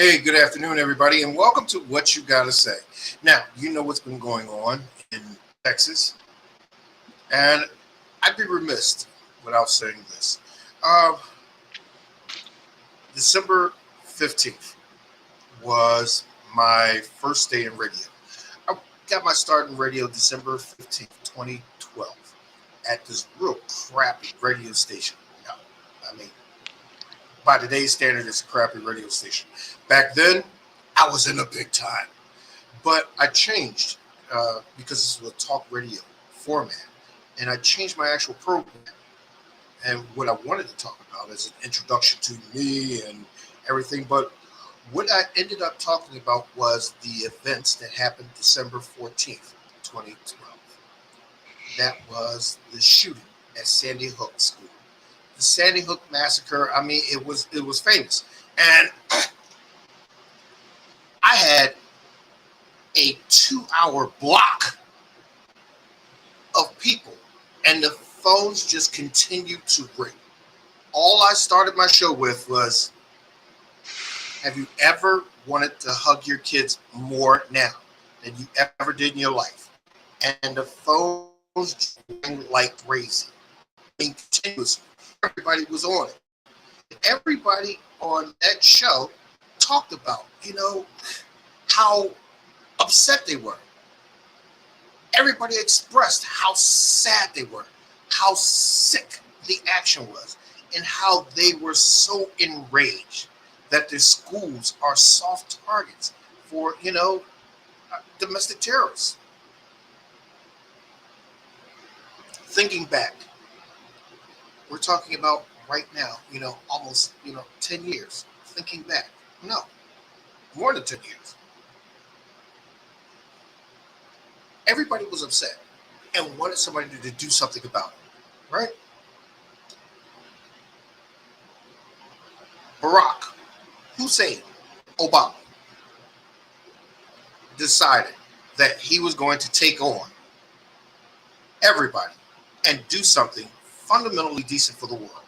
Hey, good afternoon, everybody, and welcome to What You Gotta Say. Now, you know what's been going on in Texas, and I'd be remiss without saying this. Uh, December 15th was my first day in radio. I got my start in radio December 15th, 2012, at this real crappy radio station. No, I mean, by today's standard, it's a crappy radio station. Back then, I was in the big time. But I changed because this was a talk radio format, and I changed my actual program. And what I wanted to talk about is an introduction to me and everything. But what I ended up talking about was the events that happened December 14th, 2012. That was the shooting at Sandy Hook School. The Sandy Hook massacre. I mean, it was famous, and I had a 2 hour block of people, and the phones just continued to ring. All I started my show with was, have you ever wanted to hug your kids more now than you ever did in your life? And the phones just rang like crazy. I mean, continuously. Everybody was on it. Everybody on that show talked about, how upset they were. Everybody expressed how sad they were, how sick the action was, and how they were so enraged that their schools are soft targets for, domestic terrorists. Thinking back, we're talking about right now, almost, 10 years. Thinking back, no, more than 10 years. Everybody was upset and wanted somebody to do something about it, right? Barack Hussein Obama decided that he was going to take on everybody and do something fundamentally decent for the world.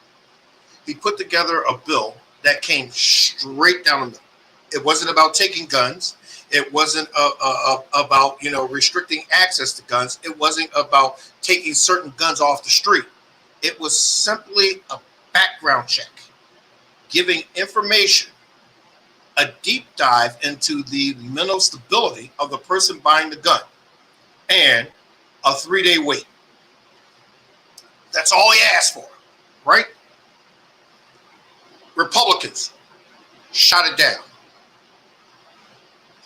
He put together a bill that came straight down the middle. It wasn't about taking guns. It wasn't about restricting access to guns. It wasn't about taking certain guns off the street. It was simply a background check, giving information, a deep dive into the mental stability of the person buying the gun, and a 3-day wait. That's all he asked for, right? Republicans shot it down.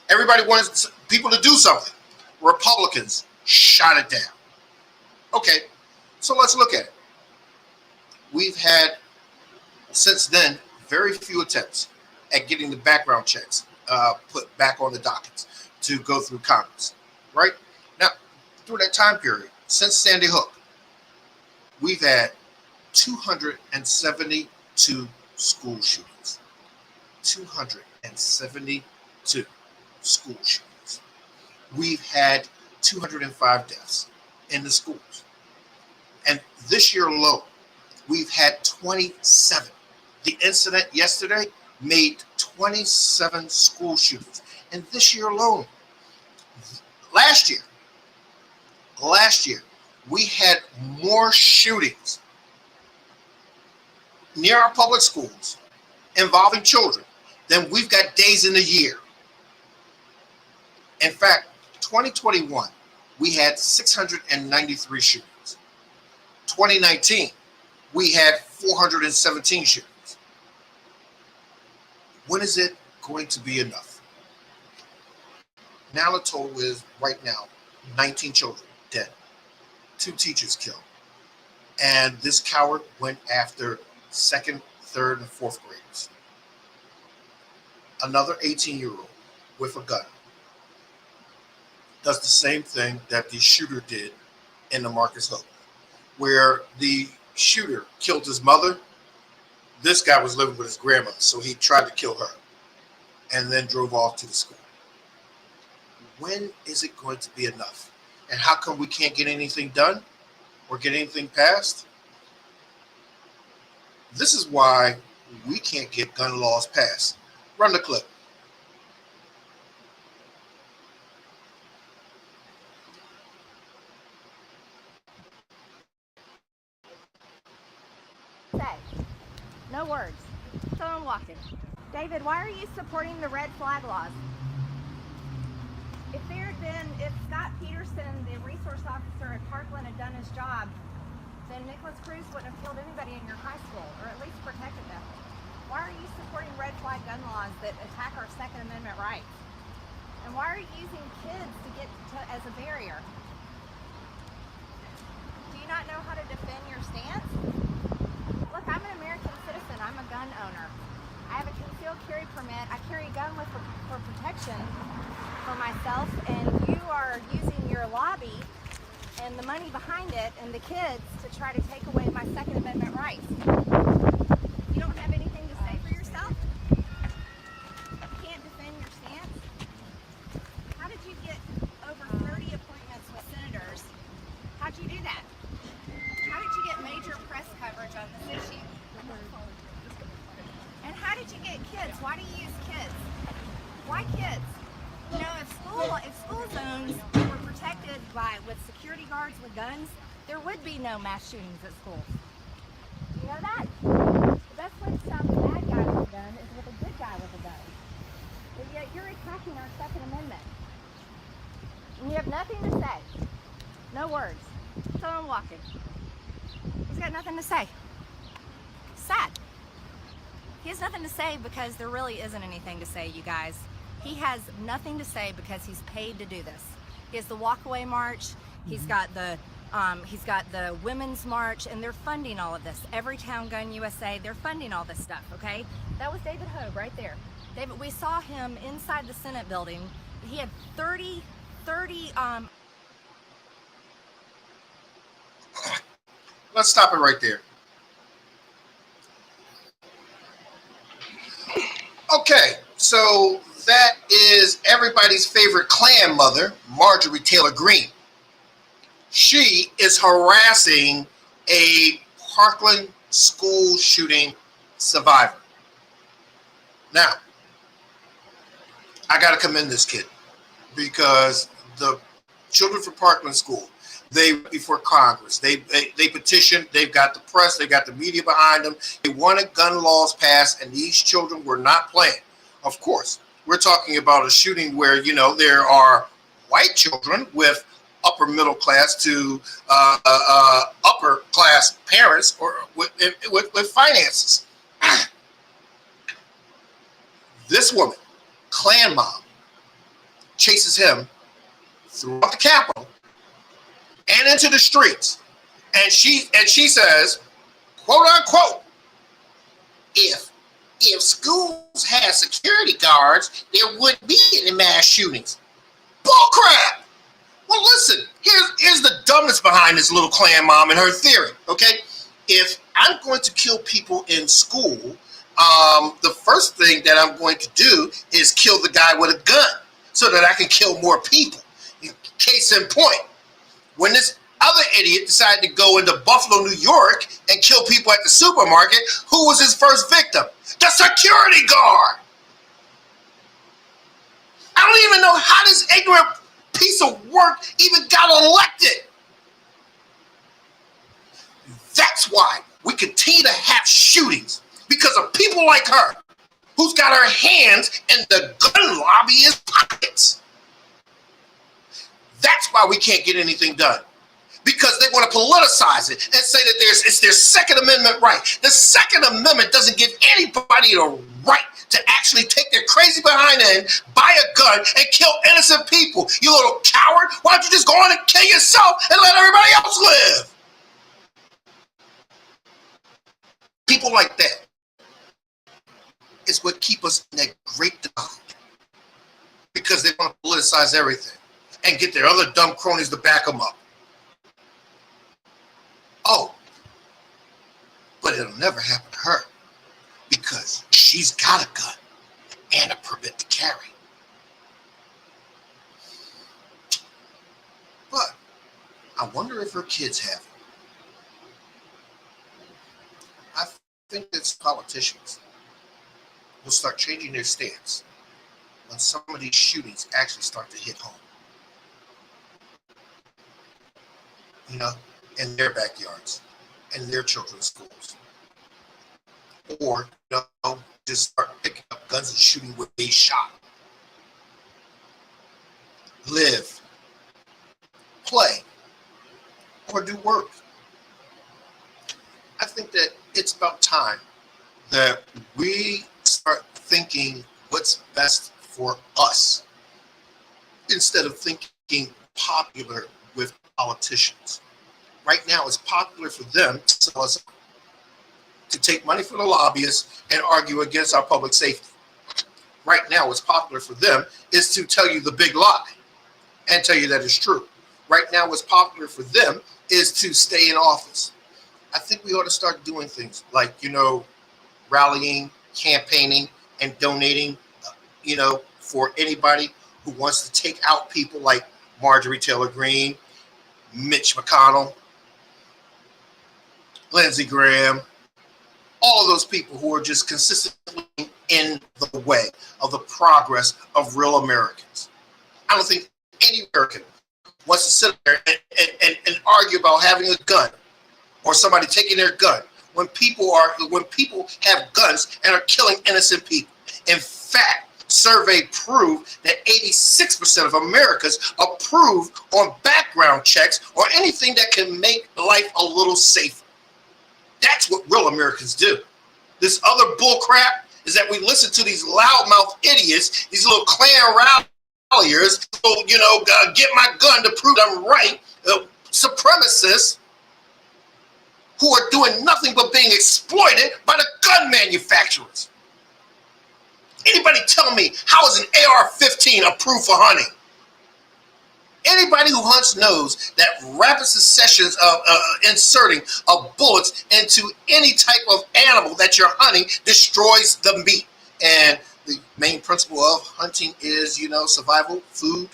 Everybody wanted people to do something. Republicans shot it down. Okay, so let's look at it. We've had, since then, very few attempts at getting the background checks put back on the dockets to go through Congress, right? Now, through that time period, since Sandy Hook, we've had 272 school shootings. 272 school shootings. We've had 205 deaths in the schools. And this year alone, we've had 27. The incident yesterday made 27 school shootings. And this year alone, last year, we had more shootings near our public schools involving children than we've got days in the year. In fact, 2021, we had 693 shootings. 2019, we had 417 shootings. When is it going to be enough? Now the total is, right now, 19 children dead, 2 teachers killed. And this coward went after second, third, and fourth graders. Another 18-year-old with a gun does the same thing that the shooter did in the Marcus Hook, where the shooter killed his mother. This guy was living with his grandmother, so he tried to kill her and then drove off to the school. When is it going to be enough? And how come we can't get anything done or get anything passed? This is why we can't get gun laws passed. Run the clip. No words. So I'm walking. David, why are you supporting the red flag laws? If Scott Peterson, the resource officer at Parkland, had done his job, then Nicholas Cruz wouldn't have killed anybody in your high school, or at least protected them. Why are you supporting red flag gun laws that attack our Second Amendment rights? And why are you using kids as a barrier? Do you not know how to defend your stance? Look, I'm an American citizen. I'm a gun owner. I have a concealed carry permit. I carry a gun for protection for myself, and you are using your lobby and the money behind it and the kids to try to take away my Second Amendment rights. You don't have anything to say for yourself? You can't defend your stance? How did you get over 30 appointments with senators? How'd you do that? How did you get major press coverage on this issue? And how did you get kids? Why do you use kids? Why kids? You know, if school zones were protected with security guards with guns, there would be no mass shootings at schools. Do you know that? The best way to stop a bad guy with a gun is with a good guy with a gun. But yet you're attacking our Second Amendment. And you have nothing to say. No words. So I'm walking. He's got nothing to say. Sad. He has nothing to say because there really isn't anything to say, you guys. He has nothing to say because he's paid to do this. He has the walkaway march. He's got the women's march, and they're funding all of this. Everytown Gun USA, they're funding all this stuff. Okay, that was David Hogue right there. David, we saw him inside the Senate building. He had 30. Let's stop it right there. Okay, so that is everybody's favorite Klan mother, Marjorie Taylor Greene. She is harassing a Parkland school shooting survivor. Now, I got to commend this kid because the children from Parkland School, they before Congress, they petitioned, they've got the press, they got the media behind them. They wanted gun laws passed, and these children were not playing. Of course, we're talking about a shooting where, you know, there are white children with upper middle class to upper class parents or with finances. This woman, Klan mom, chases him throughout the Capitol and into the streets, and she says, quote unquote, if schools had security guards, there wouldn't be any mass shootings. Bullcrap. Well, listen, here's the dumbness behind this little Klan mom and her theory. Okay, if I'm going to kill people in school, the first thing that I'm going to do is kill the guy with a gun so that I can kill more people. Case in point, when this other idiot decided to go into Buffalo, New York and kill people at the supermarket, who was his first victim? The security guard. I don't even know how this ignorant piece of work even got elected. That's why we continue to have shootings, because of people like her, who's got her hands in the gun lobbyist pockets. That's why we can't get anything done, because they want to politicize it and say that it's their Second Amendment right. The Second Amendment doesn't give anybody the right to actually take their crazy behind end, buy a gun, and kill innocent people. You little coward! Why don't you just go on and kill yourself and let everybody else live? People like that is what keep us in that great divide, because they want to politicize everything and get their other dumb cronies to back them up. Oh, but it'll never happen to her because she's got a gun and a permit to carry. But I wonder if her kids have it. I think that politicians will start changing their stance when some of these shootings actually start to hit home. You know, in their backyards, in their children's schools. or just start picking up guns and shooting where they shot. Live, play, or do work. I think that it's about time that we start thinking what's best for us instead of thinking popular with politicians. Right now, it's popular for them to sell us, to take money from the lobbyists and argue against our public safety. Right now, what's popular for them is to tell you the big lie and tell you that it's true. Right now, what's popular for them is to stay in office. I think we ought to start doing things like, rallying, campaigning, and donating, for anybody who wants to take out people like Marjorie Taylor Greene, Mitch McConnell, Lindsey Graham, all of those people who are just consistently in the way of the progress of real Americans. I don't think any American wants to sit there and argue about having a gun or somebody taking their gun when people have guns and are killing innocent people. In fact, survey proved that 86% of Americans approve on background checks or anything that can make life a little safer. That's what real Americans do. This other bull crap is that we listen to these loudmouth idiots, these little Klan ralliers, get my gun to prove I'm right, supremacists who are doing nothing but being exploited by the gun manufacturers. Anybody tell me, how is an AR-15 approved for hunting? Anybody who hunts knows that rapid successions of inserting of bullets into any type of animal that you're hunting destroys the meat. And the main principle of hunting is, survival, food.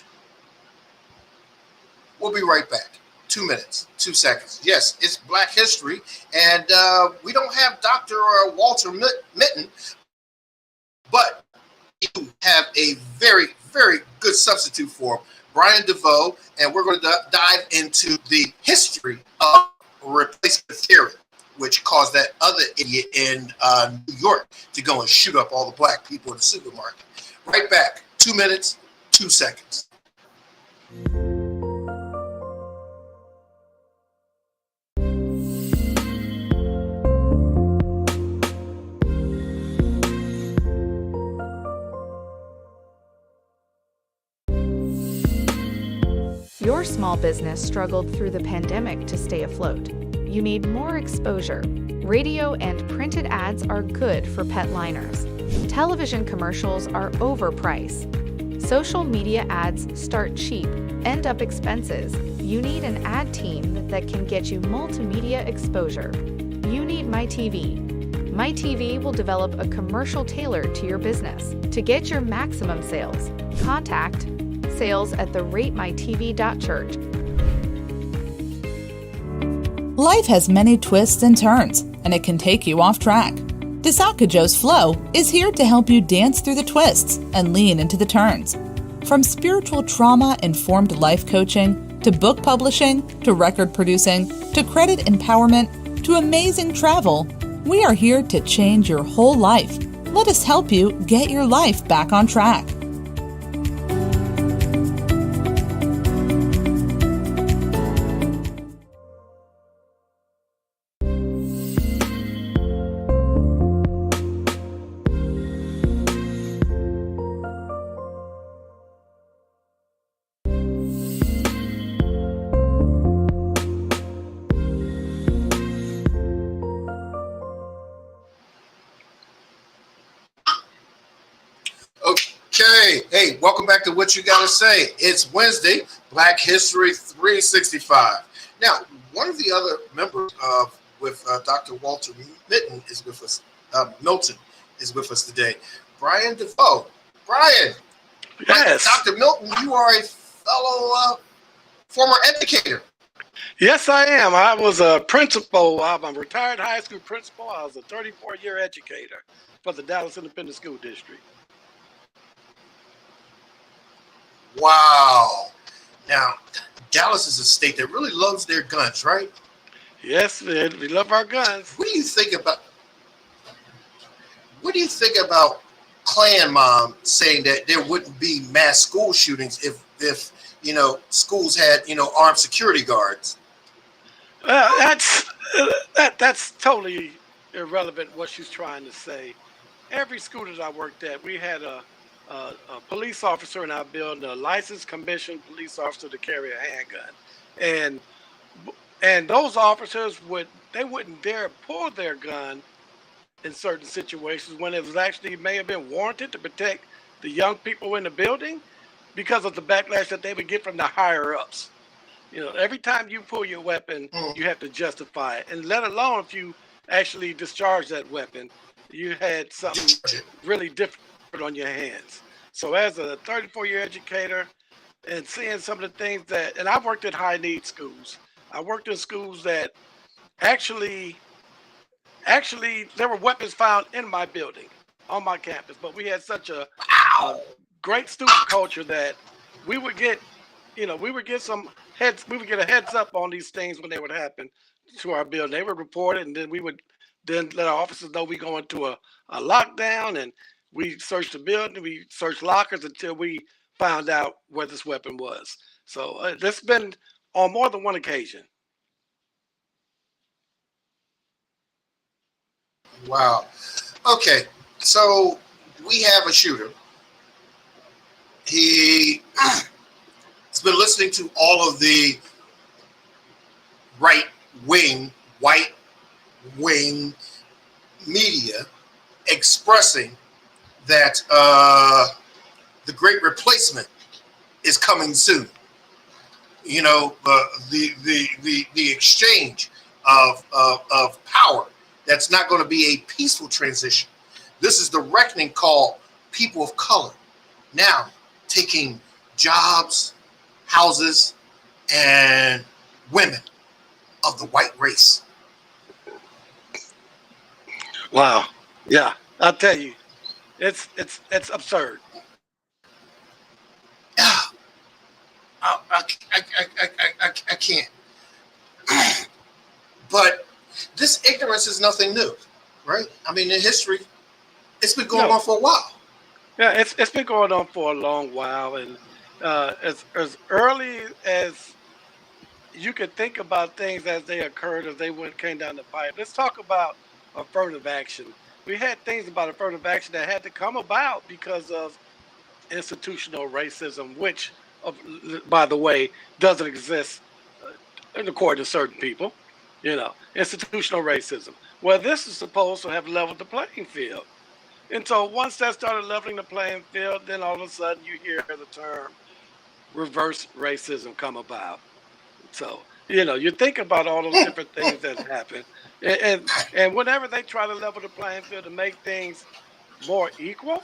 We'll be right back. 2 minutes, 2 seconds. Yes, it's Black History, and we don't have Dr. Walter Mitten, but you have a very, very good substitute for him, Brian DeVoe, and we're going to dive into the history of replacement theory, which caused that other idiot in New York to go and shoot up all the black people in the supermarket. Right back. 2 minutes, 2 seconds. Your small business struggled through the pandemic to stay afloat. You need more exposure. Radio and printed ads are good for pet liners. Television commercials are overpriced. Social media ads start cheap, end up expenses. You need an ad team that can get you multimedia exposure. You need MyTV. MyTV will develop a commercial tailored to your business. To get your maximum sales, contact sales@theratemytv.church. Life has many twists and turns, and it can take you off track. Disaka Joe's Flow is here to help you dance through the twists and lean into the turns. From spiritual trauma-informed life coaching, to book publishing, to record producing, to credit empowerment, to amazing travel, we are here to change your whole life. Let us help you get your life back on track. Okay, hey, welcome back to What You Gotta Say. It's Wednesday, Black History 365. Now, one of the other members with Dr. Walter Mitten is with us. Milton is with us today. Brian DeVoe. Brian. Yes. Dr. Milton, you are a fellow former educator. Yes, I am. I was a principal. I'm a retired high school principal. I was a 34-year educator for the Dallas Independent School District. Wow. Now, Dallas is a state that really loves their guns, right? Yes, we love our guns. What do you think about What do you think about Klan Mom saying that there wouldn't be mass school shootings if schools had armed security guards? Well, that's totally irrelevant what she's trying to say. Every school that I worked at, we had a police officer in our building, a licensed commissioned police officer to carry a handgun, and those officers wouldn't dare pull their gun in certain situations when it was actually may have been warranted to protect the young people in the building because of the backlash that they would get from the higher ups. Every time you pull your weapon, you have to justify it, and let alone if you actually discharge that weapon, you had something really different on your hands. So as a 34-year educator and seeing some of the things and I worked at high need schools. I worked in schools that actually there were weapons found in my building on my campus, but we had such a great student culture that we would get a heads up on these things when they would happen to our building. They would report it, and then we would let our officers know we go into a lockdown, and we searched the building, we searched lockers until we found out where this weapon was. So this has been on more than one occasion. Wow. Okay, so we have a shooter. He's been listening to all of the white wing media expressing that the great replacement is coming soon. The exchange of power. That's not going to be a peaceful transition. This is the reckoning called people of color now taking jobs, houses, and women of the white race. Wow. Yeah, I'll tell you, it's absurd. Yeah, I can't. But this ignorance is nothing new, right? I mean, in history, it's been going on for a while. Yeah, it's been going on for a long while, and as early as you could think about things as they occurred, as they came down the pipe. Let's talk about affirmative action. We had things about affirmative action that had to come about because of institutional racism, which, by the way, doesn't exist according to certain people. Institutional racism. Well, this is supposed to have leveled the playing field. And so once that started leveling the playing field, then all of a sudden you hear the term reverse racism come about. So, you think about all those different things that happen. And whenever they try to level the playing field to make things more equal,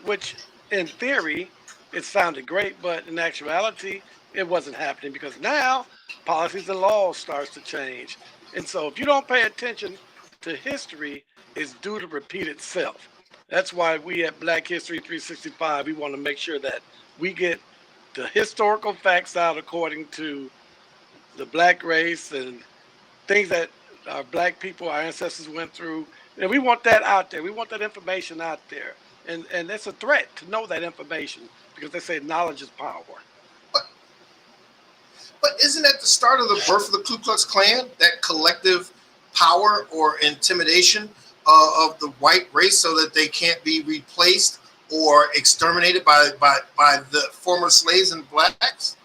which in theory, it sounded great, but in actuality, it wasn't happening because now policies and laws starts to change. And so if you don't pay attention to history, it's due to repeat itself. That's why we at Black History 365, we want to make sure that we get the historical facts out according to the black race and things that our black people, our ancestors went through. And we want that out there. We want that information out there. And it's a threat to know that information because they say knowledge is power. But isn't that the start of the birth of the Ku Klux Klan, that collective power or intimidation of the white race so that they can't be replaced or exterminated by the former slaves and blacks?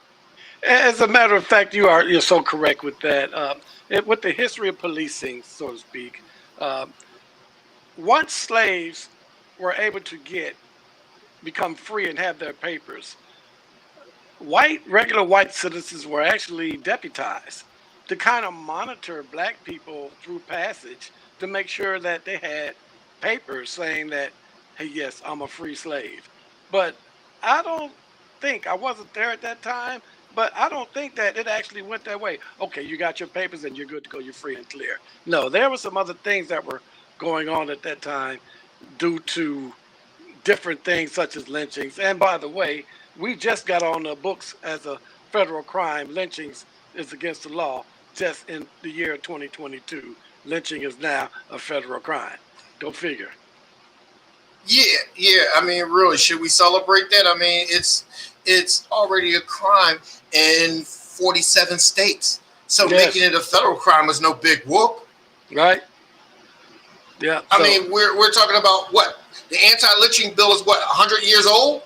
As a matter of fact, you're so correct with that. With the history of policing, so to speak, once slaves were able to become free and have their papers, regular white citizens were actually deputized to kind of monitor black people through passage to make sure that they had papers saying that, hey, yes, I'm a free slave. But I wasn't there at that time, but I don't think that it actually went that way. Okay, you got your papers and you're good to go, you're free and clear. No, there were some other things that were going on at that time due to different things such as lynchings. And by the way, we just got on the books as a federal crime. Lynchings is against the law just in the year 2022. Lynching is now a federal crime. Go figure. Yeah. I mean, really, should we celebrate that? I mean, it's already a crime in 47 states. So Yes. making it a federal crime is no big whoop. Right? Yeah. I So, mean, we're talking about what? The anti-lynching bill is what, 100 years old?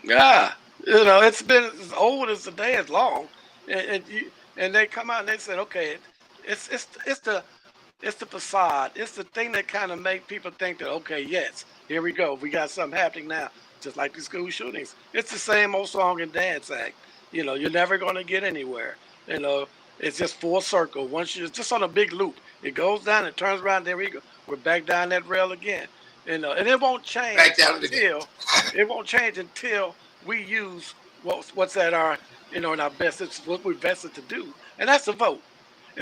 yeah, it's been as old as the day is long, and they come out and they said, okay, it's the facade, it's the thing that kind of make people think that, okay, yes, here we go, we got something happening now, just like the school shootings. It's the same old song and dance act. You're never going to get anywhere. It's just full circle. Once you're just on a big loop, it goes down, it turns around, there we go. We're back down that rail again. And it won't change Back down it again. until we use what's at our in our best. It's what we're vested to do, and that's the vote.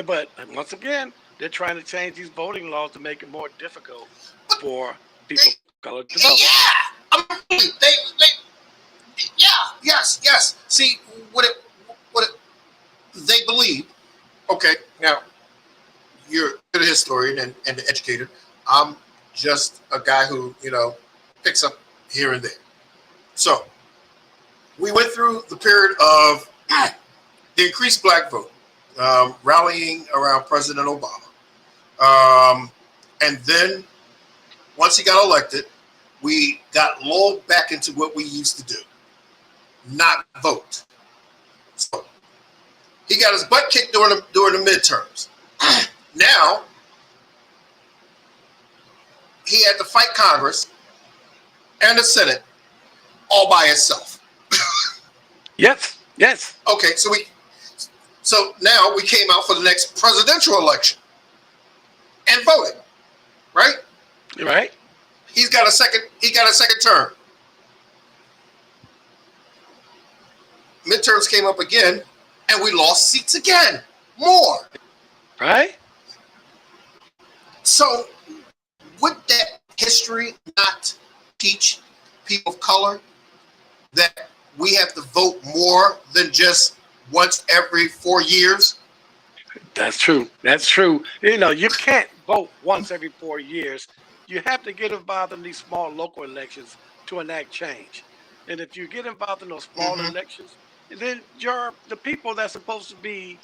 But once again, they're trying to change these voting laws to make it more difficult for people of color to vote. Yeah. I mean, yeah. Yes. See, they believe, okay, now, you're a historian and an educator. I'm just a guy who, picks up here and there. So, we went through the period of the increased black vote, rallying around President Obama. And then, once he got elected, we got lulled back into what we used to do, not vote. So, he got his butt kicked during the midterms. Now, he had to fight Congress and the Senate all by himself. Yes. Okay, so now we came out for the next presidential election and voted, right? Right. He got a second term. Midterms came up again, and we lost seats again. More. Right. So, would that history not teach people of color that we have to vote more than just once every 4 years? That's true. You can't vote once every 4 years. You have to get involved in these small local elections to enact change. And if you get involved in those small elections, then the people that's supposed to be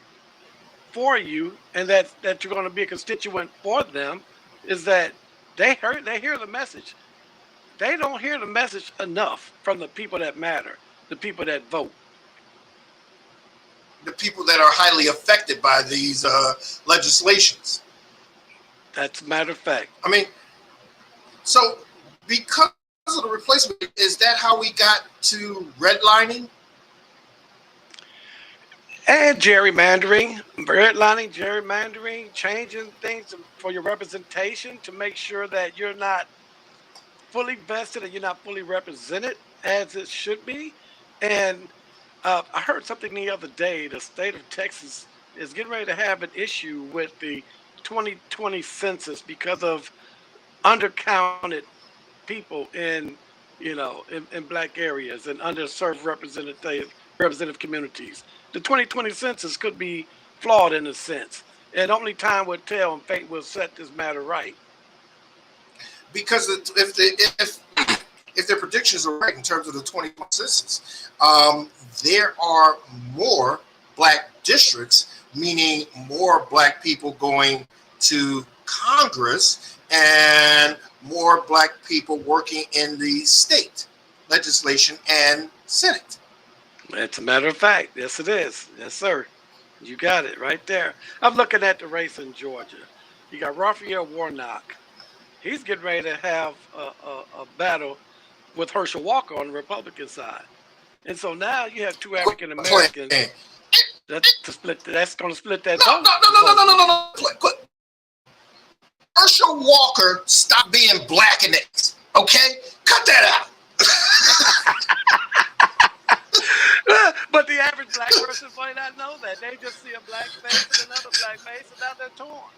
for you and that you're going to be a constituent for them, is that they hear the message. They don't hear the message enough from the people that matter, the people that vote. The people that are highly affected by these legislations. That's a matter of fact. I mean, so because of the replacement, is that how we got to redlining? And gerrymandering, changing things for your representation to make sure that you're not fully vested and you're not fully represented as it should be. And I heard something the other day. The state of Texas is getting ready to have an issue with the 2020 census because of undercounted people in black areas and underserved representative communities. The 2020 census could be flawed in a sense, and only time will tell, and fate will set this matter right. Because if their predictions are right in terms of the 2020 census, there are more black districts, meaning more black people going to Congress and more black people working in the state legislation and Senate. That's a matter of fact. Yes, it is. Yes, sir. You got it right there. I'm looking at the race in Georgia. You got Raphael Warnock. He's getting ready to have a battle with Herschel Walker on the Republican side. And so now you have two African Americans. That's going to split that vote. No. Herschel Walker stopped being black in it. Okay? Cut that out. But the average black person might not know that. They just see a black face and another black face, and now they're torn.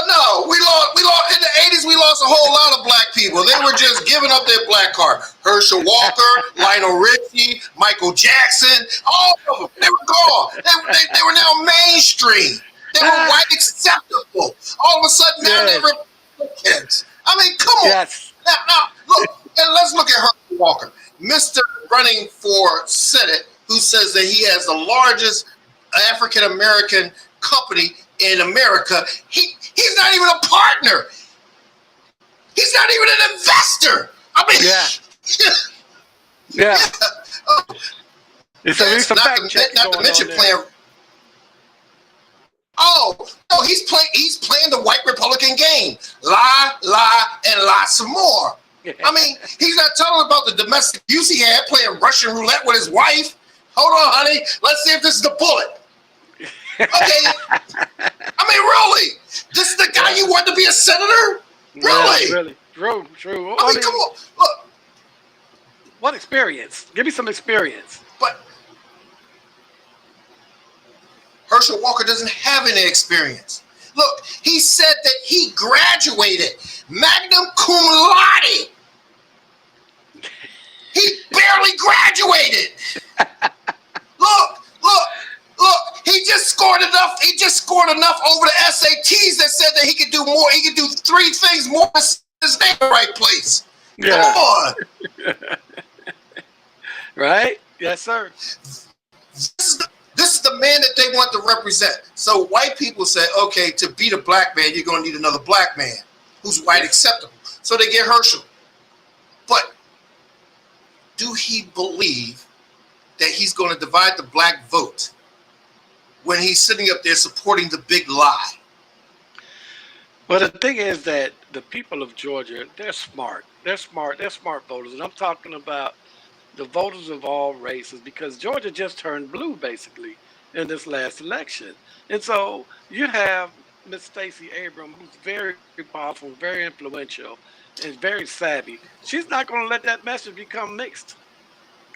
No, we lost in the 80s. We lost a whole lot of black people. They were just giving up their black card. Herschel Walker, Lionel Richie, Michael Jackson, all of them. They were gone. They were now mainstream. They were white acceptable. All of a sudden now Kids. I mean, come on. Yes. Now, look, and let's look at Herschel Walker, Mr. running for Senate, who says that he has the largest African American company in America. He's not even a partner. He's not even an investor. I mean, yeah. It's at least a not fact check not to going mention on there. playing. Oh no, he's playing the white Republican game. Lie, and lie some more. I mean, he's not telling about the domestic abuse he had playing Russian roulette with his wife. Hold on, honey. Let's see if this is the bullet. Okay. I mean, really? This is the guy you want to be a senator? Really? Yeah, really. True. I mean, come on. Look. What experience? Give me some experience. But Herschel Walker doesn't have any experience. Look, he said that he graduated magna cum laude. He barely graduated. Look. He just scored enough. He just scored enough over the SATs that said that he could do more. He could do 3 things more than his name in the right place. Yeah. Come on. Right? Yes, sir. This is the man that they want to represent. So white people say, okay, to beat a black man, you're going to need another black man who's white acceptable. So they get Herschel. But do he believe that he's going to divide the black vote when he's sitting up there supporting the big lie? Well, the thing is that the people of Georgia, they're smart. They're smart voters. And I'm talking about the voters of all races, because Georgia just turned blue, basically, in this last election. And so you have Miss Stacey Abrams, who's very powerful, very influential, and very savvy. She's not going to let that message become mixed.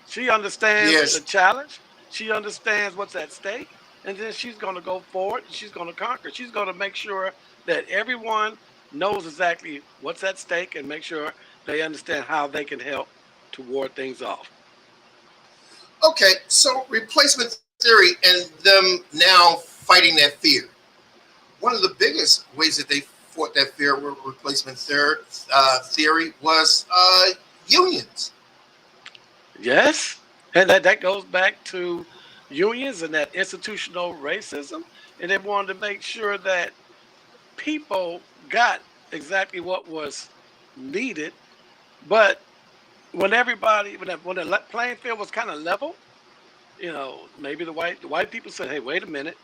She understands the challenge. She understands what's at stake. And then she's going to go forward. And she's going to conquer. She's going to make sure that everyone knows exactly what's at stake and make sure they understand how they can help to ward things off. Okay, so replacement theory and them now fighting that fear. One of the biggest ways that they fought that fear with replacement theory was unions. Yes, and that goes back to unions and that institutional racism, and they wanted to make sure that people got exactly what was needed. But when the playing field was kind of level, maybe the white people said, "Hey, wait a minute,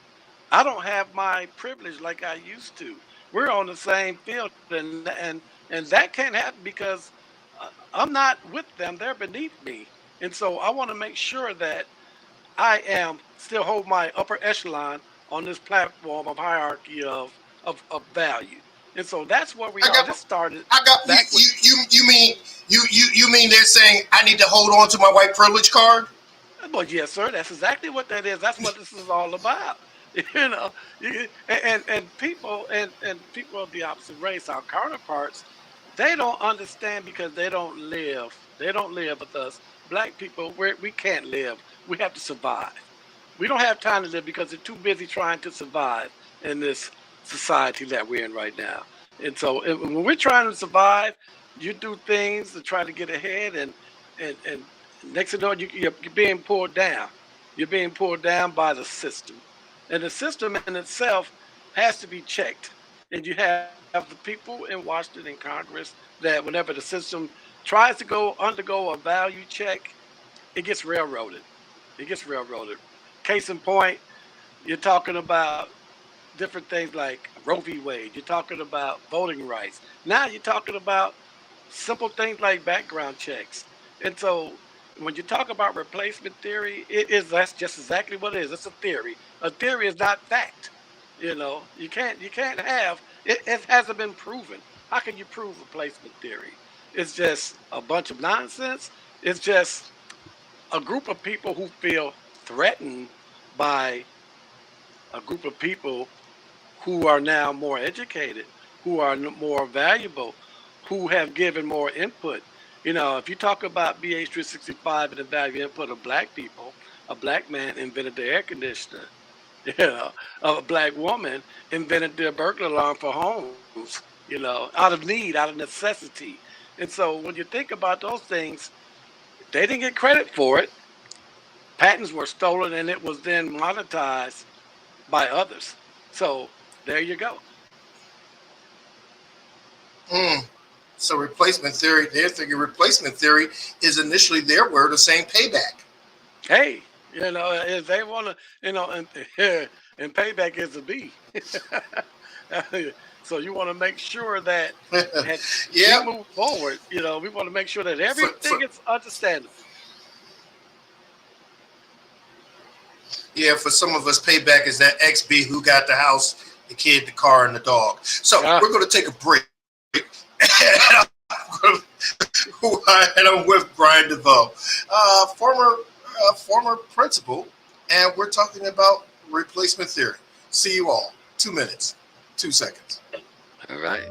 I don't have my privilege like I used to. We're on the same field, and that can't happen because I'm not with them; they're beneath me. And so I want to make sure that I am still hold my upper echelon on this platform of hierarchy of value." And so that's where we are. This started. You mean they're saying I need to hold on to my white privilege card? Well, yes, sir. That's exactly what that is. That's what this is all about. And people of the opposite race, our counterparts, they don't understand because they don't live with us. Black people, we can't live. We have to survive. We don't have time to live because they're too busy trying to survive in this society that we're in right now. And so when we're trying to survive, you do things to try to get ahead, and next to that, you're being pulled down. You're being pulled down by the system. And the system in itself has to be checked. And you have the people in Washington and Congress that whenever the system tries to undergo a value check, it gets railroaded. Case in point, you're talking about different things like Roe v. Wade. You're talking about voting rights. Now you're talking about simple things like background checks. And so when you talk about replacement theory, that's just exactly what it is. It's a theory. A theory is not fact. You can't have it. It hasn't been proven. How can you prove replacement theory? It's just a bunch of nonsense. It's just a group of people who feel threatened by a group of people who are now more educated, who are more valuable, who have given more input. If you talk about BH 365 and the value input of black people, a black man invented the air conditioner. A black woman invented the burglar alarm for homes. out of need, out of necessity. And so when you think about those things, they didn't get credit for it. Patents were stolen and it was then monetized by others. So there you go. So replacement theory, they're thinking replacement theory is initially their word of saying payback. Hey, if they want to, and payback is a B. So you want to make sure that as Yeah. we move forward, we want to make sure that everything is understandable. Yeah, for some of us, payback is that XB who got the house, the kid, the car, and the dog. So we're going to take a break. And I'm with Brian DeVoe, former principal, and we're talking about replacement theory. See you all. 2 minutes, 2 seconds. All right.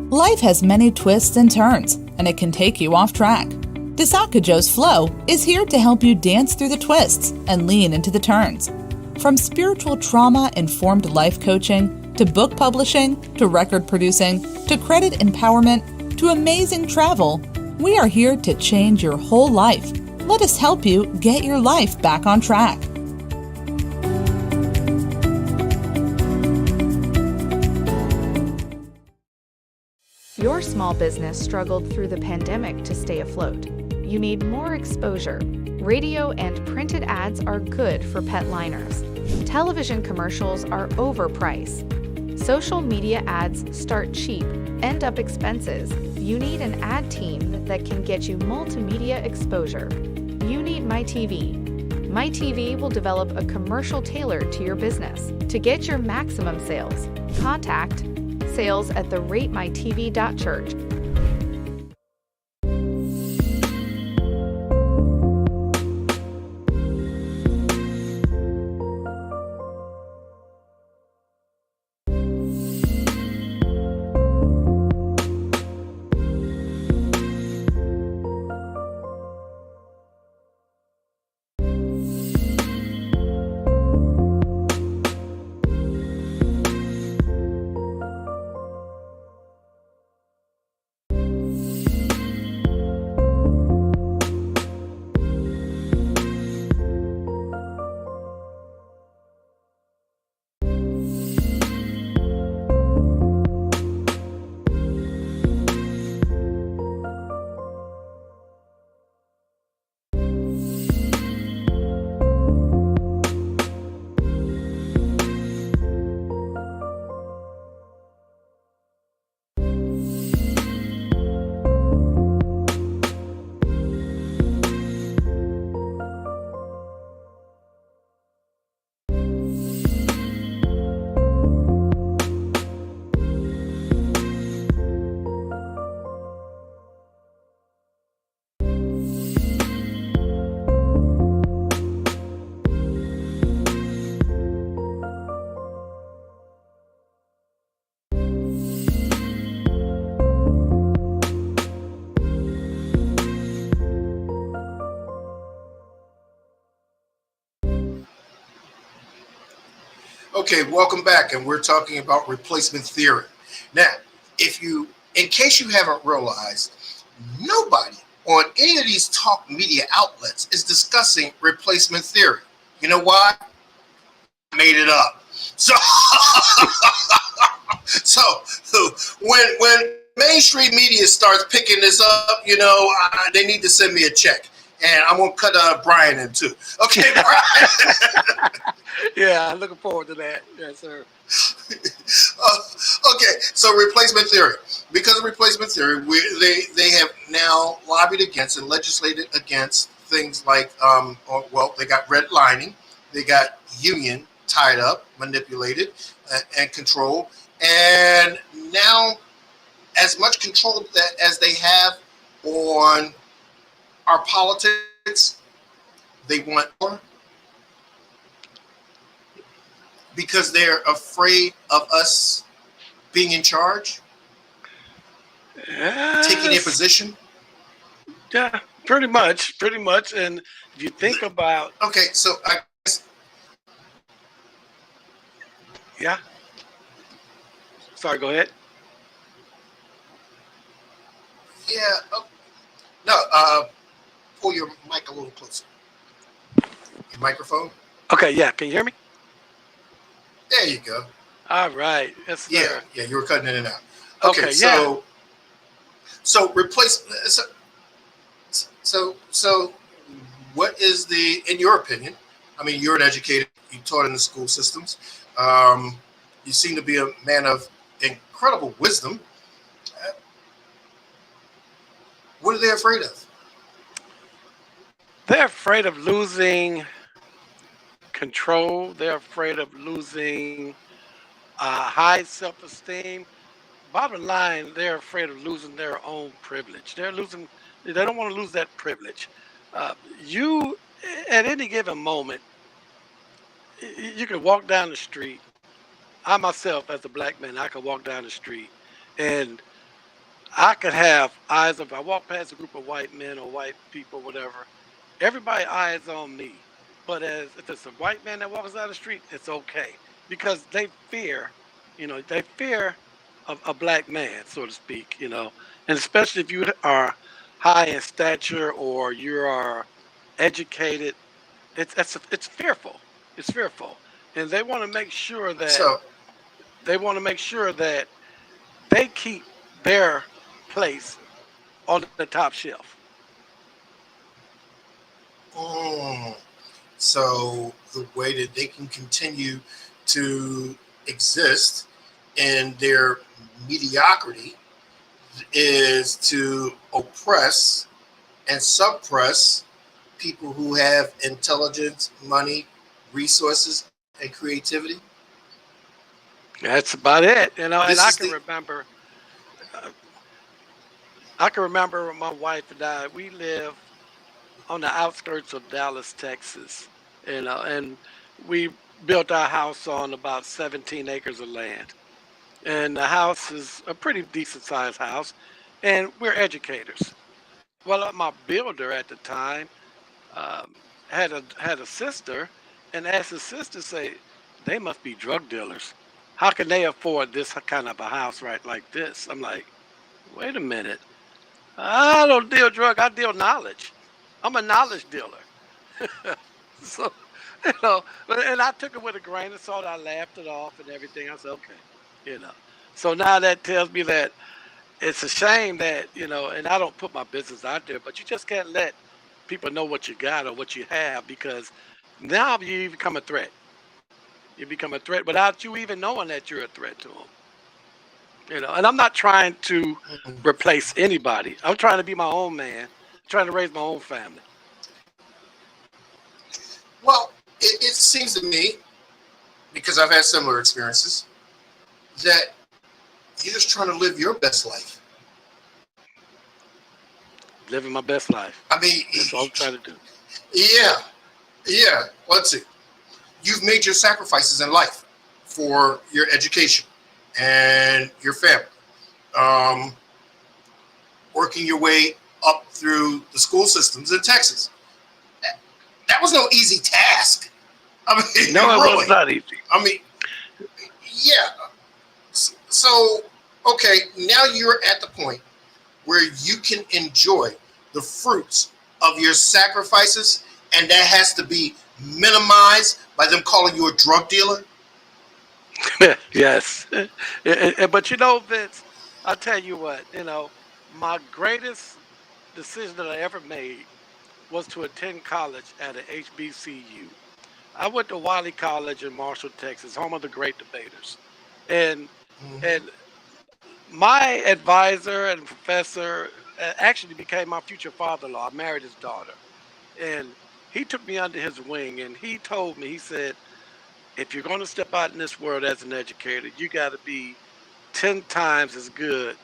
Life has many twists and turns, and it can take you off track. Disaka Joe's Flow is here to help you dance through the twists and lean into the turns. From spiritual trauma-informed life coaching, to book publishing, to record producing, to credit empowerment, to amazing travel, we are here to change your whole life. Let us help you get your life back on track. Your small business struggled through the pandemic to stay afloat. You need more exposure. Radio and printed ads are good for pet liners. Television commercials are overpriced. Social media ads start cheap, end up expenses. You need an ad team that can get you multimedia exposure. You need MyTV. MyTV will develop a commercial tailored to your business. To get your maximum sales, contact sales@theratemytv.church. Okay, welcome back, and we're talking about replacement theory. Now, in case you haven't realized, nobody on any of these talk media outlets is discussing replacement theory. You know why? I made it up. So, when mainstream media starts picking this up, they need to send me a check. And I'm going to cut Brian in too. Okay, Brian? Yeah, I'm looking forward to that. Yes, sir. Okay, so replacement theory. Because of replacement theory, they have now lobbied against and legislated against things like, they got redlining, they got union tied up, manipulated, and controlled. And now, as much control as they have on our politics, they want more because they're afraid of us being in charge, taking their position. Yeah, pretty much. And if you think about, okay, so I guess Yeah. Sorry, go ahead. Yeah. No. Pull your mic a little closer. Your microphone. Okay, yeah. Can you hear me? There you go. All right. Yes, sir. Yeah. You were cutting in and out. Okay. Okay, yeah. So replace. So, what is in your opinion? I mean, you're an educator. You taught in the school systems. You seem to be a man of incredible wisdom. What are they afraid of? They're afraid of losing control. They're afraid of losing high self-esteem. Bottom line, they're afraid of losing their own privilege. They don't want to lose that privilege. You, at any given moment, you can walk down the street. I myself, as a black man, I could walk down the street and I could have eyes. If I walk past a group of white men or white people, whatever, everybody eyes on me. But if it's a white man that walks down the street, it's okay because they fear, they fear a black man, so to speak, and especially if you are high in stature or you are educated, it's fearful. It's fearful, and they want to make sure that they keep their place on the top shelf. So the way that they can continue to exist in their mediocrity is to oppress and suppress people who have intelligence, money, resources, and creativity. That's about it, and I can remember my wife and I. We live on the outskirts of Dallas, Texas, and we built our house on about 17 acres of land. And the house is a pretty decent sized house, and we're educators. Well, my builder at the time had a sister, and asked his sister, say, they must be drug dealers. How can they afford this kind of a house right like this? I'm like, wait a minute. I don't deal drug. I deal knowledge. I'm a knowledge dealer. So, and I took it with a grain of salt. I laughed it off and everything. I said, okay, So now that tells me that it's a shame that, and I don't put my business out there, but you just can't let people know what you got or what you have, because now you become a threat. You become a threat without you even knowing that you're a threat to them. And I'm not trying to replace anybody. I'm trying to be my own man, trying to raise my own family. Well, it seems to me, because I've had similar experiences, that you're just trying to live your best life. Living my best life. I mean, that's all I'm trying to do. Yeah. Let's see. You've made your sacrifices in life for your education and your family. Working your way up through the school systems in Texas. That was no easy task. I mean, no, really. It was not easy. I mean, yeah. So, okay, now you're at the point where you can enjoy the fruits of your sacrifices, and that has to be minimized by them calling you a drug dealer? Yes. But Vince, I'll tell you what, my greatest decision that I ever made was to attend college at an HBCU. I went to Wiley College in Marshall, Texas, home of the great debaters. And my advisor and professor actually became my future father-in-law. I married his daughter. And he took me under his wing, and he told me, he said, if you're going to step out in this world as an educator, you got to be 10 times as good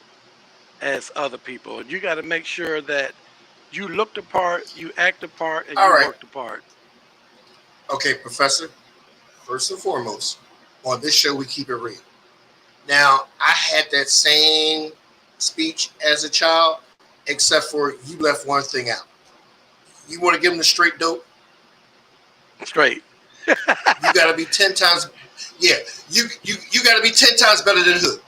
as other people. And you got to make sure that you look the part, you act the part, and you work the part. Okay, Professor, first and foremost, on this show, we keep it real. Now, I had that same speech as a child, except for you left one thing out. You want to give them the straight dope? Straight. You got to be 10 times. Yeah, you got to be 10 times better than Hood.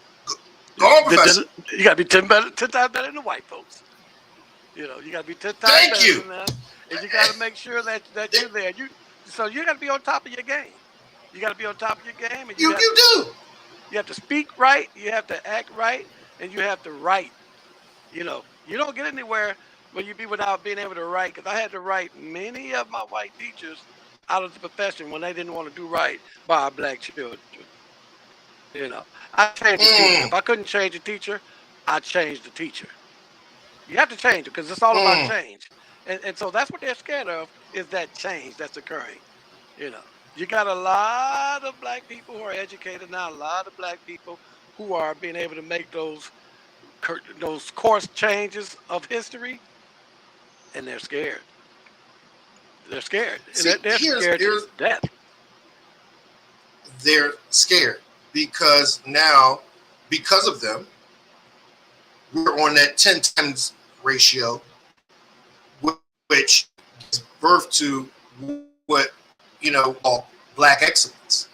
Go on, Professor. You got to be 10 times better than the white folks. You know, you got to be 10 times Thank better you. than them, and you got to make sure that you're there. So you got to be on top of your game. You got to be on top of your game, and You do. You have to speak right, you have to act right, and you have to write. You know, you don't get anywhere when you be without being able to write. Because I had to write many of my white teachers out of the profession when they didn't want to do right by our black children. You know, I changed the teacher. If I couldn't change the teacher, I changed the teacher. You have to change it because it's all about change. And so that's what they're scared of, is that change that's occurring. You know, you got a lot of black people who are educated now, a lot of black people who are being able to make those course changes of history, and they're scared. They're scared. See, they're scared to death. They're scared because now, because of them, we're on that 10 times ratio, which gives birth to what called black excellence.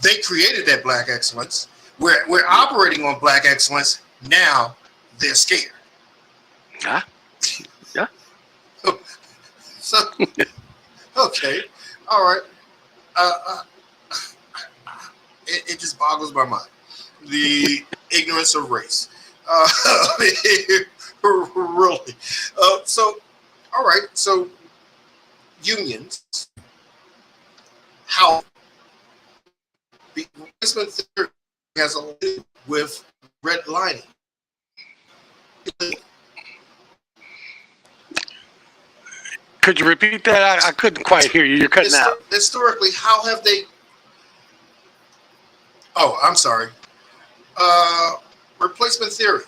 They created that black excellence. We're operating on black excellence. Now they're scared. Yeah. So, okay, all right. It just boggles my mind. The ignorance of race. Really. So, all right. So, unions. How? The replacement theory has a lot to do with redlining. Could you repeat that? I couldn't quite hear you. You're cutting out. Historically, how have they? Oh, I'm sorry. Replacement theory.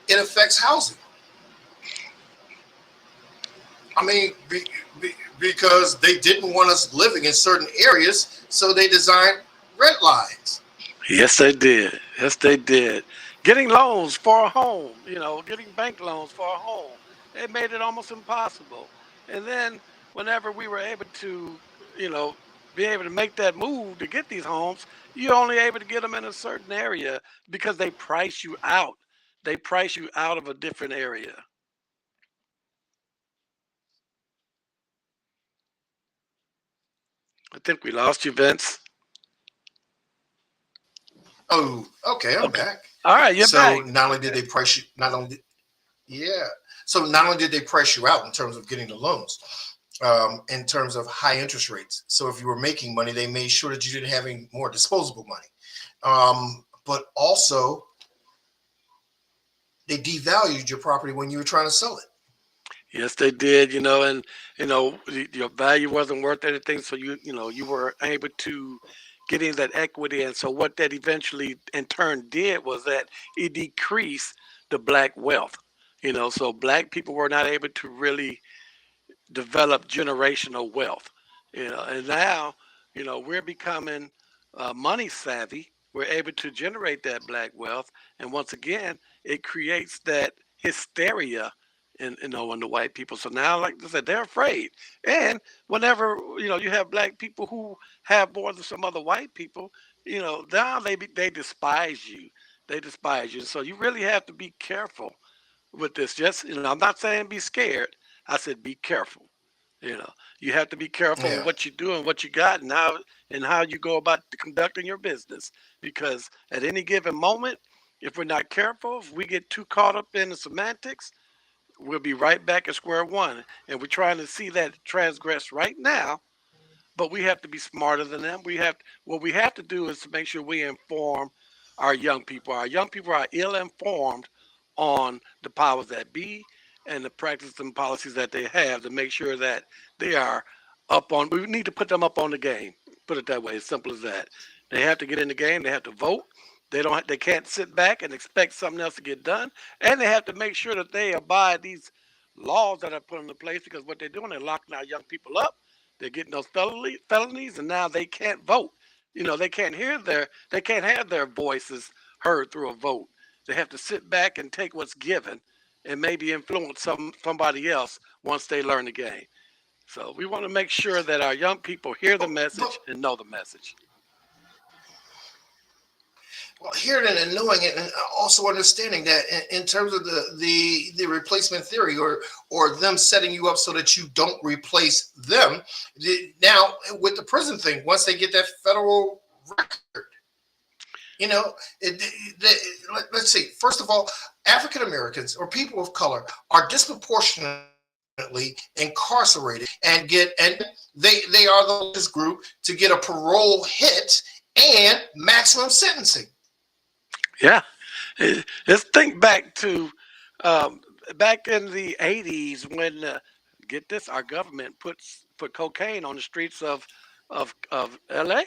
It affects housing. I mean, because they didn't want us living in certain areas, so they designed red lines. Yes, they did. Yes, they did. Getting loans for a home, getting bank loans for a home, it made it almost impossible. And then whenever we were able to, be able to make that move to get these homes, you're only able to get them in a certain area because they price you out. They price you out of a different area. I think we lost you, Vince. Oh, okay, I'm back. All right, you're back. So not only did they price you, So not only did they price you out in terms of getting the loans, in terms of high interest rates. So if you were making money, they made sure that you didn't have any more disposable money. But also, they devalued your property when you were trying to sell it. Yes, they did. And your value wasn't worth anything, so you were able to get in that equity. And so what that eventually in turn did was that it decreased the black wealth. So black people were not able to really develop generational wealth. And now, we're becoming money savvy. We're able to generate that black wealth, and once again, it creates that hysteria in the white people. So now, like I said, they're afraid. And whenever you have black people who have more than some other white people, now they despise you. They despise you. So you really have to be careful with this. Just I'm not saying be scared. I said be careful. You have to be careful with what you do and what you got, and how you go about conducting your business. Because at any given moment, if we're not careful, if we get too caught up in the semantics, we'll be right back at square one. And we're trying to see that transgress right now, but we have to be smarter than them. What we have to do is to make sure we inform our young people. Our young people are ill-informed on the powers that be and the practices and policies that they have, to make sure that they are we need to put them up on the game. Put it that way, as simple as that. They have to get in the game. They have to vote. They can't sit back and expect something else to get done. And they have to make sure that they abide these laws that are put into place, because what they're doing, they're locking our young people up. They're getting those felonies, and now they can't vote. They can't have their voices heard through a vote. They have to sit back and take what's given and maybe influence somebody else once they learn the game. So we want to make sure that our young people hear the But, message and know the message. well, hearing it and knowing it, and also understanding that in terms of the replacement theory, or them setting you up so that you don't replace them. Now with the prison thing, once they get that federal record, you know, let's see. First of all, African Americans or people of color are disproportionately incarcerated and they are the largest group to get a parole hit and maximum sentencing. Yeah. Let's think back to back in the 80s when, get this, our government put cocaine on the streets of LA,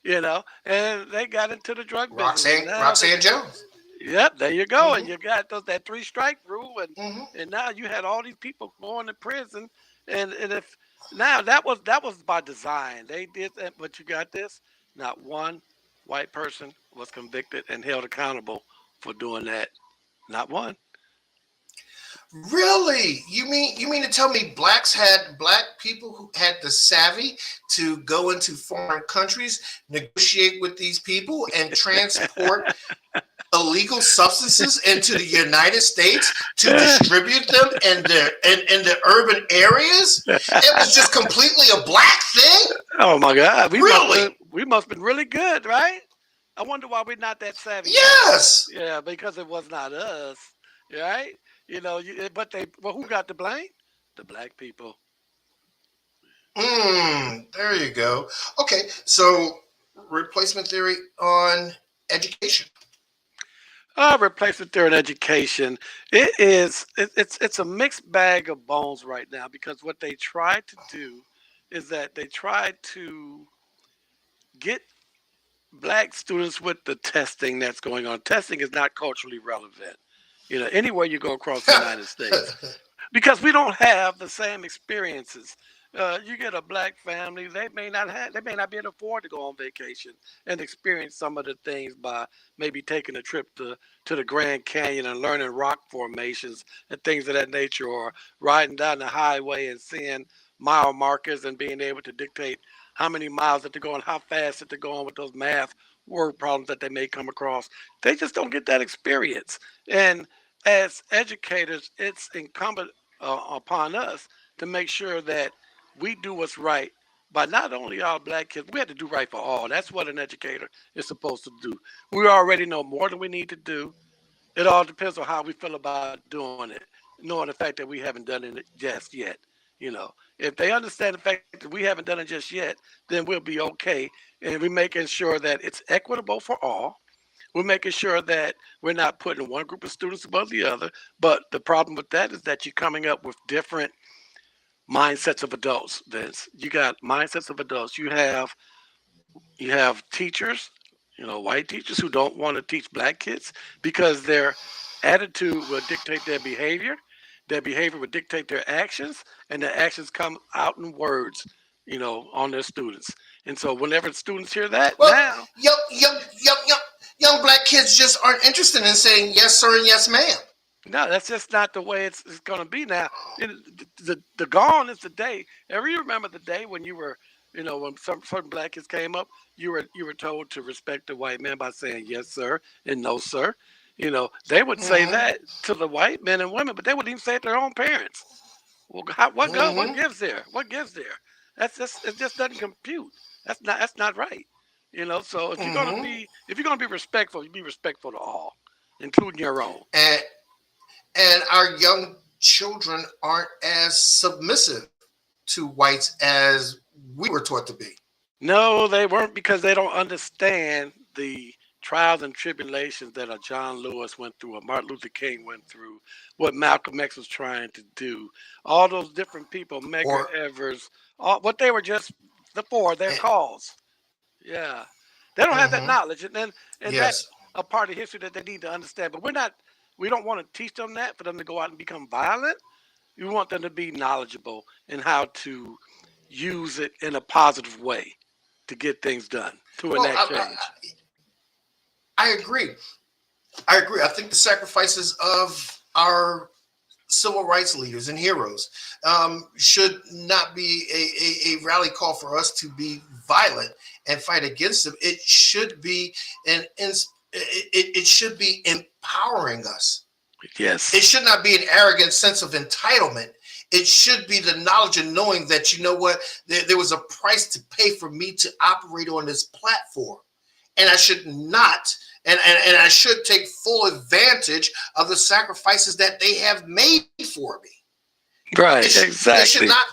and they got into the drug business. And Roxanne Jones. yep, there you go. And Hmm. you got that 3-strike rule, and Hmm. and now you had all these people going to prison, and if now that was by design. They did that, but you got this. Not one white person was convicted and held accountable for doing that. Not one. Really? You mean to tell me black people who had the savvy to go into foreign countries, negotiate with these people, and transport illegal substances into the United States to distribute them in the urban areas? It was just completely a black thing? Oh my God, Really? we must have been really good, right? I wonder why we're not that savvy now. Yes. Yeah, because it was not us, right? But who got the blame? The black people. There you go. Okay, so replacement theory on education. Replacement theory in education. It's a mixed bag of bones right now because what they try to do is that they try to get black students with the testing that's going on. Testing is not culturally relevant, anywhere you go across the United States, because we don't have the same experiences. You get a black family, they may not be able to afford to go on vacation and experience some of the things by maybe taking a trip to the Grand Canyon and learning rock formations and things of that nature, or riding down the highway and seeing mile markers and being able to dictate how many miles that they're going, how fast that they're going with those math word problems that they may come across. They just don't get that experience. And as educators, it's incumbent upon us to make sure that we do what's right by not only our black kids, we have to do right for all. That's what an educator is supposed to do. We already know more than we need to do. It all depends on how we feel about doing it, knowing the fact that we haven't done it just yet. If they understand the fact that we haven't done it just yet, then we'll be okay. And we're making sure that it's equitable for all. We're making sure that we're not putting one group of students above the other. But the problem with that is that you're coming up with different mindsets of adults, Vince. You got mindsets of adults. You have teachers, white teachers who don't want to teach black kids because their attitude will dictate their behavior. Their behavior will dictate their actions, and their actions come out in words, on their students. And so whenever students hear that Well, now, young black kids just aren't interested in saying yes, sir, and yes, ma'am. no, that's just not the way it's going to be now. The gone is the day. Ever you remember the day when you were, when some certain black kids came up, you were told to respect the white man by saying yes, sir, and no, sir. They would say Hmm. that to the white men and women, but they wouldn't even say it to their own parents. Well, what Hmm. gives there? What gives there? It just doesn't compute. That's not right. So Hmm. if you're gonna be respectful, you be respectful to all, including your own. And our young children aren't as submissive to whites as we were taught to be. No, they weren't, because they don't understand the trials and tribulations that a John Lewis went through, or Martin Luther King went through, what Malcolm X was trying to do. All those different people, Medgar Or Evers, what they were just for their eh, cause. Yeah, they don't have that mhm. knowledge, and that's Yes. a part of history that they need to understand. But we don't want to teach them that for them to go out and become violent. We want them to be knowledgeable in how to use it in a positive way to get things done, to Well, enact change. I agree. I agree. I think the sacrifices of our civil rights leaders and heroes. Should not be a rally call for us to be violent and fight against them. It should be it should be empowering us. Yes. It should not be an arrogant sense of entitlement. It should be the knowledge and knowing that, you know what, there was a price to pay for me to operate on this platform. And I should not, and I should take full advantage of the sacrifices that they have made for me. Right, It should exactly. not,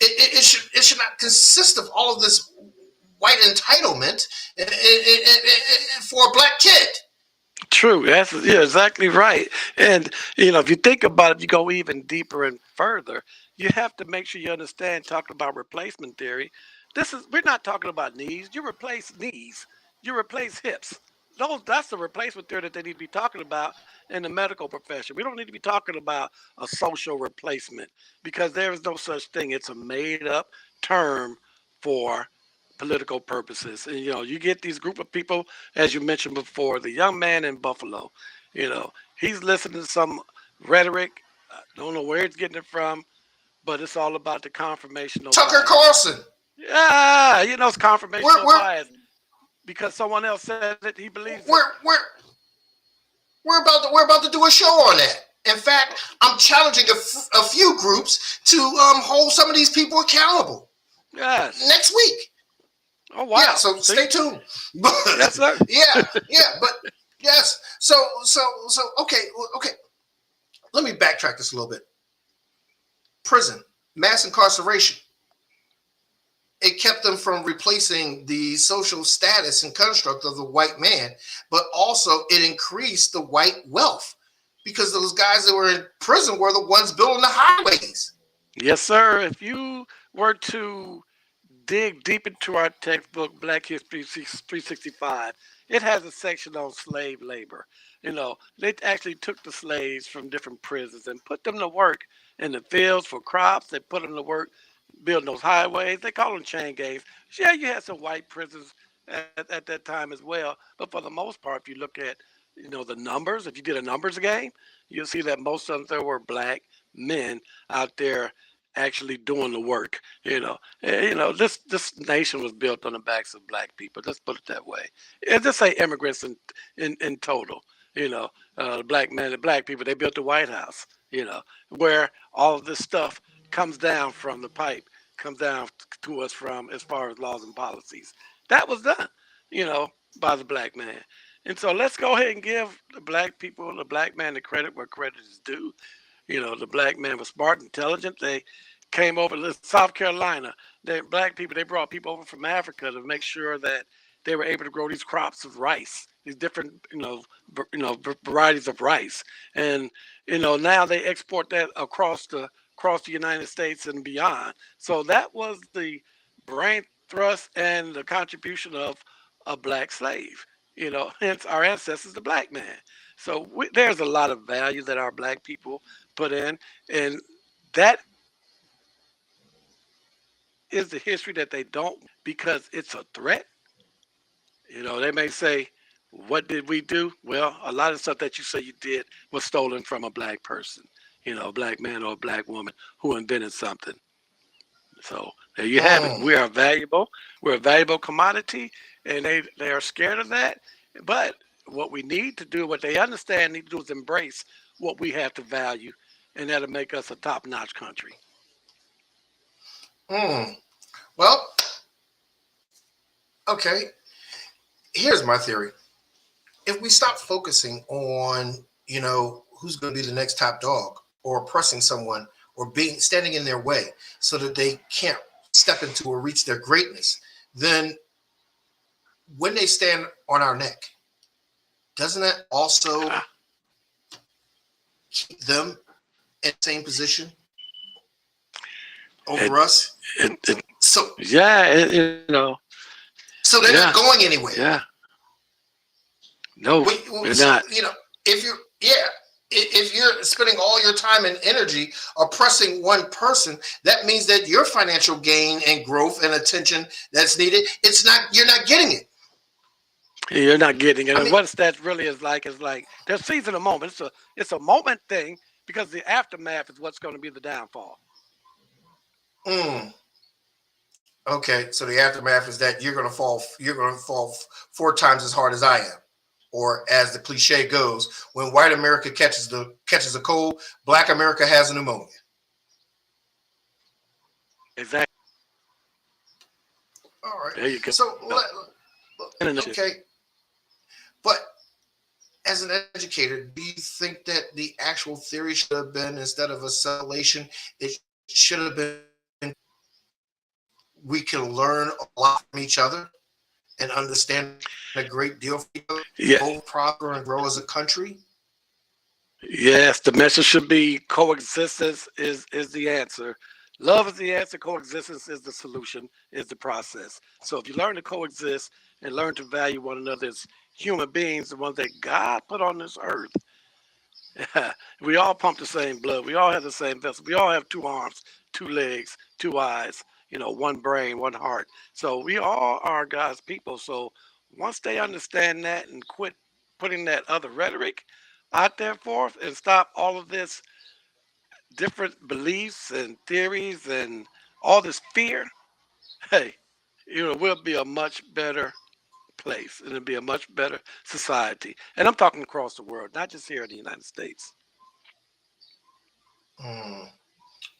it should not consist of all of this white entitlement for a black kid. True. You're exactly right. And if you think about it, you go even deeper and further. You have to make sure you understand. Talking about replacement theory, we're not talking about knees. You replace knees. You replace hips. That's the replacement theory that they need to be talking about in the medical profession. We don't need to be talking about a social replacement, because there is no such thing. It's a made up term for political purposes. And you get these group of people, as you mentioned before, the young man in Buffalo, he's listening to some rhetoric. I don't know where he's getting it from, but it's all about the confirmational Tucker bias. Carlson. Yeah, it's confirmational We're- bias. Because someone else said it, he believes it. We're about to do a show on that. In fact, I'm challenging a few groups to hold some of these people accountable Yes. next week. Oh wow. Yeah, so stay tuned. Yes, sir. But yes. So okay. Let me backtrack this a little bit. Prison, mass incarceration. It kept them from replacing the social status and construct of the white man, but also it increased the white wealth, because those guys that were in prison were the ones building the highways. Yes, sir. If you were to dig deep into our textbook, Black History 365, it has a section on slave labor. They actually took the slaves from different prisons and put them to work in the fields for crops. They put them to work building those highways. They call them chain gangs. Yeah, you had some white prisons at that time as well. But for the most part, if you look at, the numbers, if you did a numbers game, you'll see that most of them there were black men out there actually doing the work. This nation was built on the backs of black people. Let's put it that way. And just say immigrants in total. The black people, they built the White House. Where all of this stuff comes down from the pipe, comes down to us from as far as laws and policies. That was done, by the black man. And so let's go ahead and give the black people, the black man, the credit where credit is due. The black man was smart, intelligent. They came over to South Carolina. Black people, they brought people over from Africa to make sure that they were able to grow these crops of rice, these different, varieties of rice. And, now they export that across the United States and beyond. So that was the brain thrust and the contribution of a black slave, hence our ancestors, the black man. So there's a lot of value that our black people put in, and that is the history that they don't, because it's a threat. They may say, what did we do? Well, a lot of stuff that you say you did was stolen from a black person, a black man or a black woman who invented something. So there you have it. We are valuable. We're a valuable commodity, and they are scared of that. But what we need to do, what they need to do, is embrace what we have to value, and that'll make us a top-notch country. Well, okay. Here's my theory. If we stop focusing on, who's going to be the next top dog, or oppressing someone, or standing in their way so that they can't step into or reach their greatness, then when they stand on our neck, doesn't that also keep them in the same position over us? So they're not going anywhere. Yeah. No, they're not. If you're spending all your time and energy oppressing one person, that means that your financial gain and growth and attention that's needed, you're not getting it. You're not getting it. And what that really is like they're seizing a moment. It's a moment thing, because the aftermath is what's going to be the downfall. Okay, so the aftermath is that you're going to fall 4 times as hard as I am. Or as the cliche goes, when white America catches a cold, black America has a pneumonia. Exactly. All right. There you go. So, okay. But as an educator, do you think that the actual theory should have been, instead of assimilation, it should have been we can learn a lot from each other and understand a great deal from each other, both prosper and grow as a country? Yes, the message should be coexistence is the answer. Love is the answer. Coexistence is the solution, is the process. So if you learn to coexist and learn to value one another as human beings, the ones that God put on this earth, we all pump the same blood. We all have the same vessel. We all have 2 arms, 2 legs, 2 eyes, 1 brain, 1 heart. So we all are God's people. So once they understand that and quit putting that other rhetoric out there for us and stop all of this different beliefs and theories and all this fear, hey, we'll be a much better place and it'll be a much better society. And I'm talking across the world, not just here in the United States.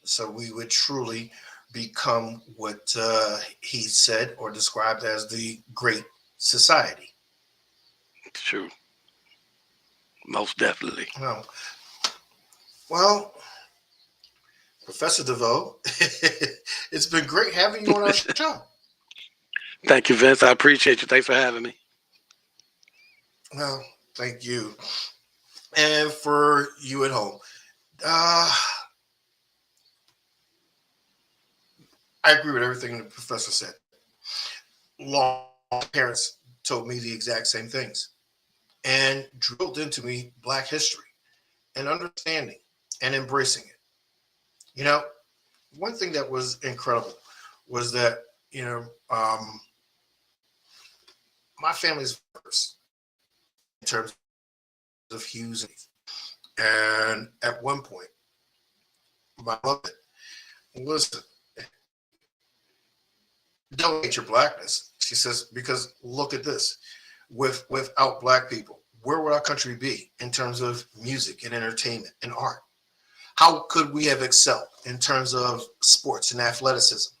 So we would truly become what he said or described as the Great Society. True. Most definitely. Well, Professor DeVoe, it's been great having you on our show. Thank you, Vince. I appreciate you. Thanks for having me. Well, thank you. And for you at home, I agree with everything the professor said. Long parents told me the exact same things and drilled into me Black history and understanding and embracing it. One thing that was incredible was that, my family's first in terms of Hughes. And at one point, my mother, listen, don't hate your blackness. She says, because look at this. Without Black people, where would our country be in terms of music and entertainment and art? How could we have excelled in terms of sports and athleticism?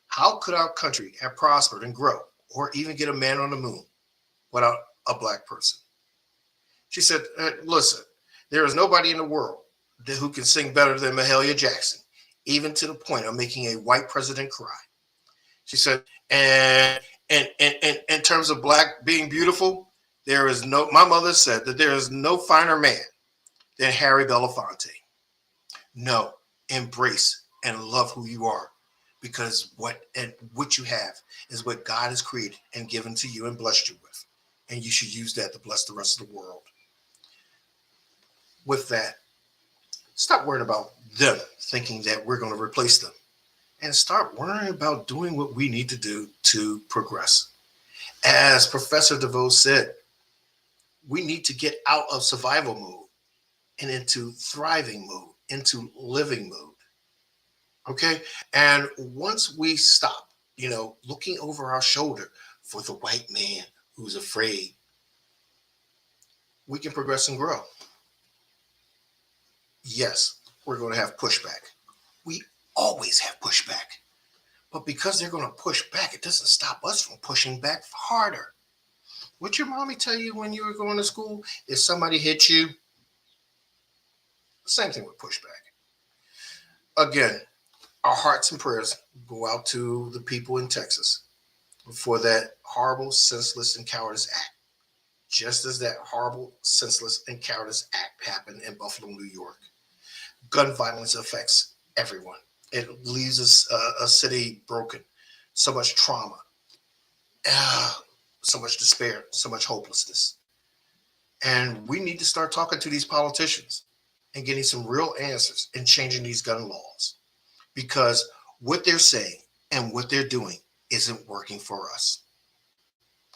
How could our country have prospered and grow or even get a man on the moon without a Black person? She said, listen, there is nobody in the world who can sing better than Mahalia Jackson, even to the point of making a white president cry. She said, and in terms of Black being beautiful, my mother said that there is no finer man than Harry Belafonte. No, embrace and love who you are, because what you have is what God has created and given to you and blessed you with. And you should use that to bless the rest of the world. With that, stop worrying about them thinking that we're going to replace them, and start worrying about doing what we need to do to progress. As Professor DeVoe said, we need to get out of survival mode and into thriving mode, into living mode. Okay? And once we stop, looking over our shoulder for the white man who's afraid, we can progress and grow. Yes, we're going to have pushback. We always have pushback. But because they're going to push back, it doesn't stop us from pushing back harder. What your mommy tell you when you were going to school? If somebody hit you, same thing with pushback. Again, our hearts and prayers go out to the people in Texas for that horrible, senseless, and cowardice act. Just as that horrible, senseless, and cowardice act happened in Buffalo, New York. Gun violence affects everyone. It leaves us a city broken. So much trauma, so much despair, so much hopelessness. And we need to start talking to these politicians and getting some real answers and changing these gun laws, because what they're saying and what they're doing isn't working for us.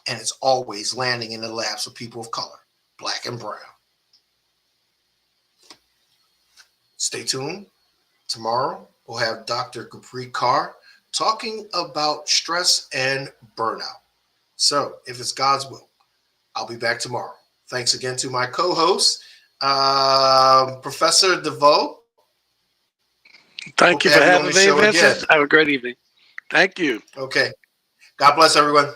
And it's always landing in the laps of people of color, Black and brown. Stay tuned. Tomorrow, we'll have Dr. Gurpreet Kaur talking about stress and burnout. So, if it's God's will, I'll be back tomorrow. Thanks again to my co-host, Professor DeVoe. Thank you for having me, Vincent. Have a great evening. Thank you. Okay. God bless everyone.